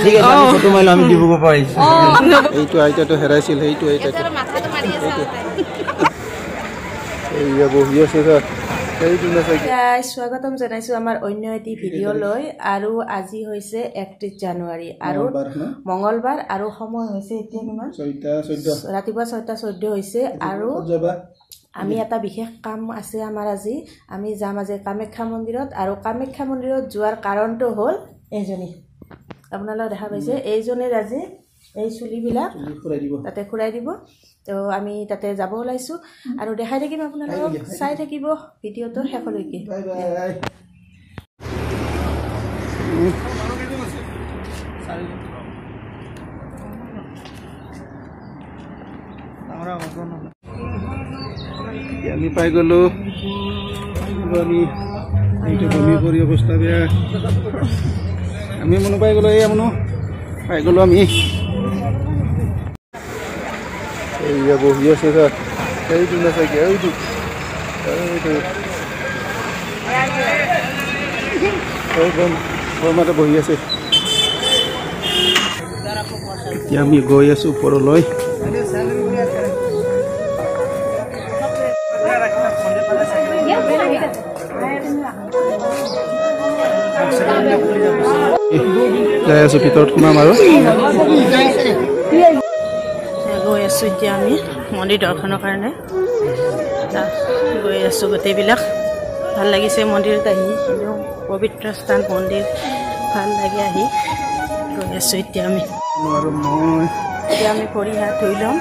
ঠিক আছে আমি ফটো মাৰিলো আমি দিব পাৰিছো এইটো আইতাটো হেৰাইছিল এইটো আইতাটো মাথাটো মাৰি আছে এইয়া বহি আছে স্যাৰ স্বাগতম জানাইছো আমাৰ অন্য এটি ভিডিও লৈ আৰু আজি হৈছে 31 জানুৱাৰী আৰু মঙ্গলবাৰ আৰু সময় হৈছে এতিয়া কিমান 6:14 ৰাতিপুৱা 6:14 হৈছে আৰু আমি এটা বিশেষ কাম আছে আমাৰ আজি আমি যাম আজি কামাখ্যা মন্দিৰত আৰু কামাখ্যা মন্দিৰত যোৱাৰ কাৰণটো হ'ল এইজনী আপোনালোকে দেখা পাইছে এইজনীৰ আজি এই চুলিবিলাক তাতে খুৰাই দিব তো আমি তাতে যাব ওলাইছো আৰু দেখাই থাকিম আপোনালোকক চাই থাকিব ভিডিওটো শেষলৈকে বাই বাই আমি পাই গলো আমি এইটো বমি কৰি অৱস্থা বেয়া আমি মনে পাই গলো এই মনো পাই গলো আমি এইয়া বহি আছে স্যার এইটো না চাগে এইটো মাতে বহি আছে এতিয়া আমি গৈ আছো ওপৰলৈ যাই আছো ভিতৰত সোমাম আৰু গৈ আছো এতিয়া আমি মন্দিৰ দৰ্শনৰ কাৰণে গৈ আছো গোটেইবিলাক ভাল লাগিছে মন্দিৰত আহি পবিত্ৰ স্থান মন্দিৰ ভাল লাগে আহি গৈ আছো এতিয়া আমি ভৰি হাত ধুই ল'ম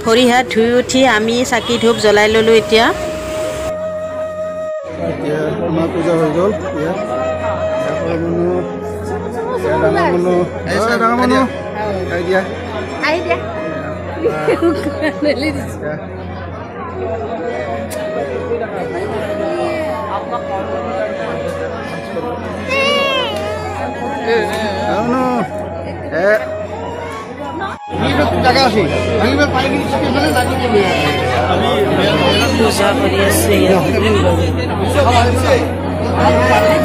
ভৰি হাত ধুই উঠি আমি চাকি ধূপ জ্বলাই ল'লোঁ এতিয়া পূজা হৈ গ'ল পূজা কৰি আছে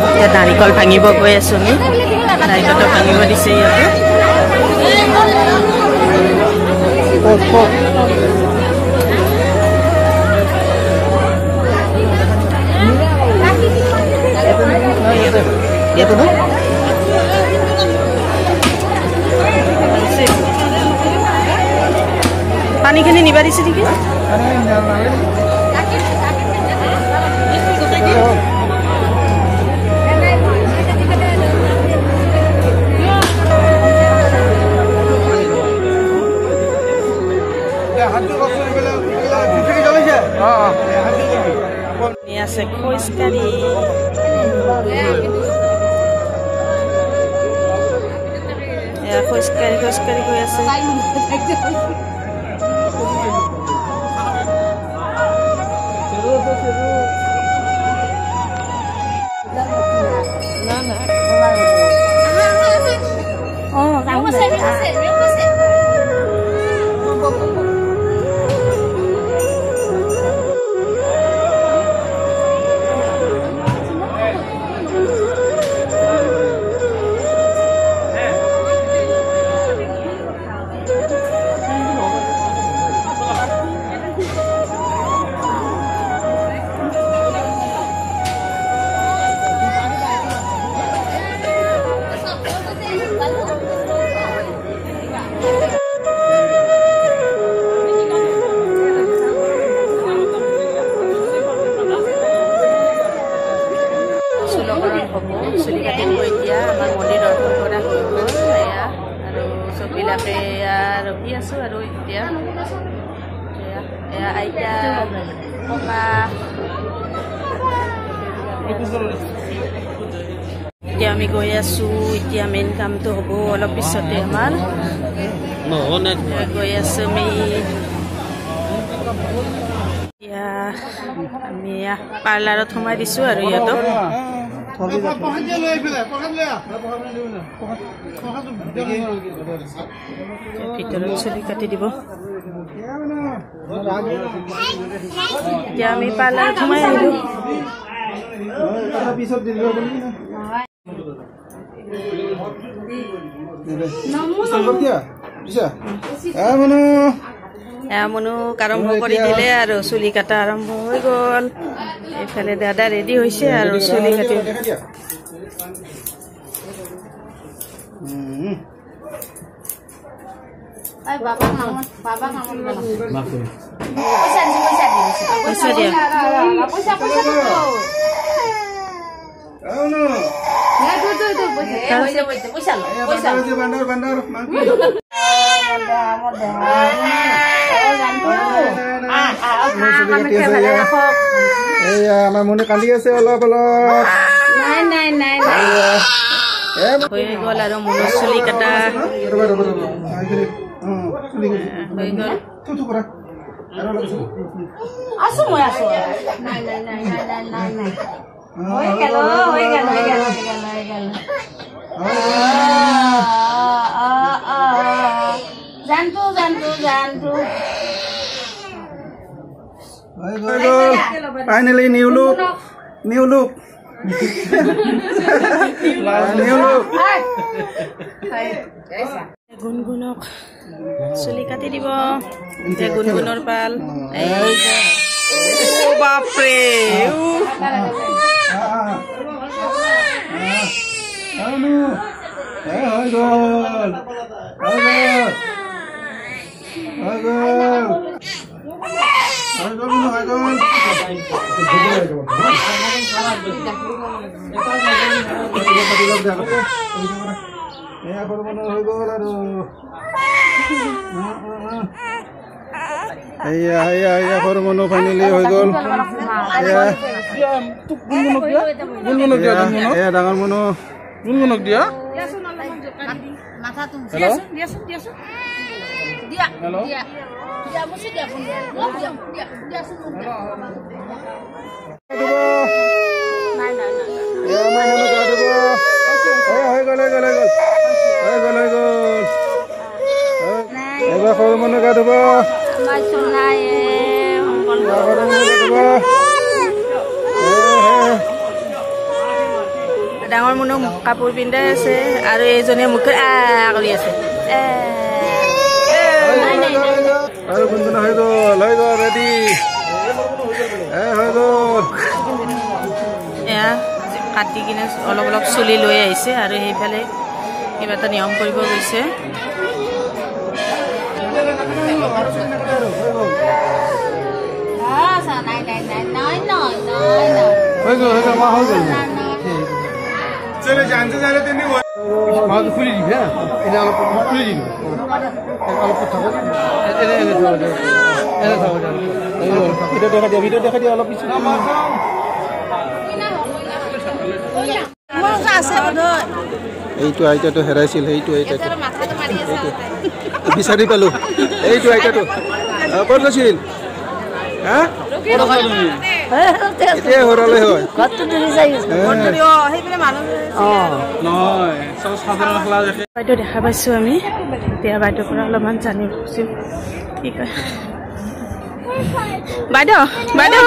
এতিয়া নাৰিকল ভাঙিব গৈ আছো আমি নাৰিকলটো ভাঙিব দিছে ইয়াতে পানীখিনি নিবা দিছে নেকি আছে খোজকাঢ়ি খোজকাঢ়ি গৈ আছে চুলি কাটিব এতিয়া আমাৰ মন্দিৰ দৰ্শন কৰা হৈ গ'ল এয়া আৰু চববিলাকে এয়া ৰখি আছোঁ আৰু এতিয়া এয়া আইতা ককা এতিয়া আমি গৈ আছোঁ এতিয়া মেইন কামটো হ'ব অলপ পিছতে আমাৰ গৈ আছোঁ আমি এতিয়া আমি পাৰ্লাৰত সোমাই দিছোঁ আৰু ইহঁতক ভিতৰত চুলি কাটি দিব এতিয়া আমি পাৰ্লাৰত সোমাই আহিলোঁ পিছত দিল মনুক আৰম্ভ কৰি দিলে আৰু চুলি কাটা আৰম্ভ হৈ গ'ল এইফালে দাদা ৰেডি হৈছে আৰু চুলি কাটি পইচা দিয়া আমাৰ মনে কান্দি আছে অলপ অলপ হৈ গ'ল আৰু মনৰ চুলি কাটা হৈ গ'ল Finally, new look. New look. New look. গুণগুণক চুলি কাটি দিব এতিয়া গুণগুণৰ পাল বাপৰে ফাইনেলি হৈ গ'ল ডাঙৰ মনো গুণগুণক দিয়া এবাৰ সৰু মানুহ গা ধুব ডাঙৰ মানুহ কাপোৰ পিন্ধাই আছে আৰু এইজনে মুখে কৰি আছে আৰু গুণগুণ হৈ গ'ল ৰেডি হৈ গ'ল এয়া কাটি কিনে অলপ অলপ চুলি লৈ আহিছে আৰু সেইফালে কিবা এটা নিয়ম কৰিব গৈছে খুলি দিবি হা এটা অলপ খুলি দিবি অলপ কথা ভিডিঅ' দেখা দিয়া অলপ পিছত এইটো আইতাটো হেৰাইছিল সেইটো আইতাটো বিচাৰি পালো এইটো আইতাটো ক'ত গৈছিল হা এতিয়া হৰালে হয় বাইদেউ দেখা পাইছোঁ আমি এতিয়া বাইদেউৰ পৰা অলপমান জানিব খুজিম কি কয় বাইদেউ বাইদেউ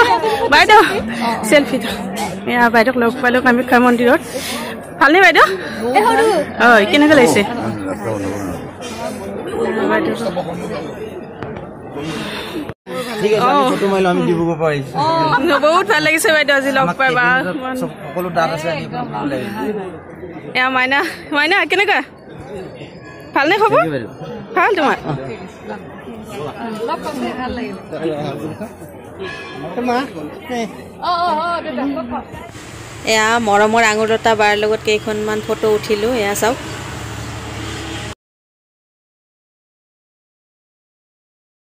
বাইদেউ চেলফিটো এয়া বাইদেউক লগ পালোঁ কামাখ্যা মন্দিৰত ভালনে বাইদেউ হয় কেনেকৈ লাগিছে বহুত ভাল লাগিছে বাইদেউ আজি লগ পাবা এয়া মাইনা মাইনা কেনেকুৱা ভালনে খবৰ ভাল তোমাৰ এয়া মৰমৰ আঙুৰতা বাৰ লগত কেইখনমান ফটো উঠিলোঁ এয়া চাওক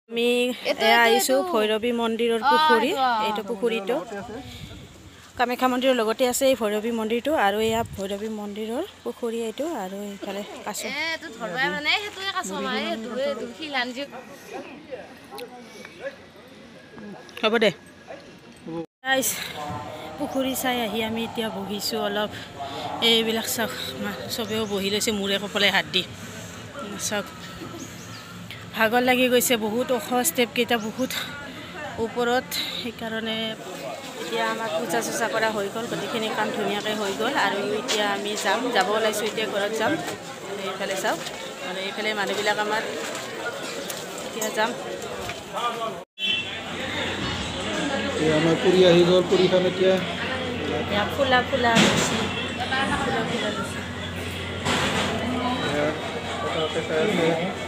আমি এয়া আহিছোঁ ভৈৰৱী মন্দিৰৰ পুখুৰী এইটো পুখুৰীটো কামাখ্যা মন্দিৰৰ লগতে আছে এই ভৈৰৱী মন্দিৰটো আৰু এয়া ভৈৰৱী মন্দিৰৰ পুখুৰী এইটো আৰু এইফালে কাছ হ'ব দে পুখুৰী চাই আহি আমি এতিয়া বহিছোঁ অলপ এইবিলাক চাওক চবেও বহি লৈছে মূৰে কপালে হাত দি চাওক ভাগৰ লাগি গৈছে বহুত ওখ ষ্টেপকেইটা বহুত ওপৰত সেইকাৰণে এতিয়া আমাৰ পূজা চূজা কৰা হৈ গ'ল গোটেইখিনি কাম ধুনীয়াকৈ হৈ গ'ল আৰু এতিয়া আমি যাব ওলাইছোঁ এতিয়া ঘৰত যাম এইফালে চাওক আৰু এইফালে মানুহবিলাক আমাৰ এতিয়া যাম আমাৰ পুৰি আহি গ'ল পুৰি খাম এতিয়া ফুলা ফুলা কথা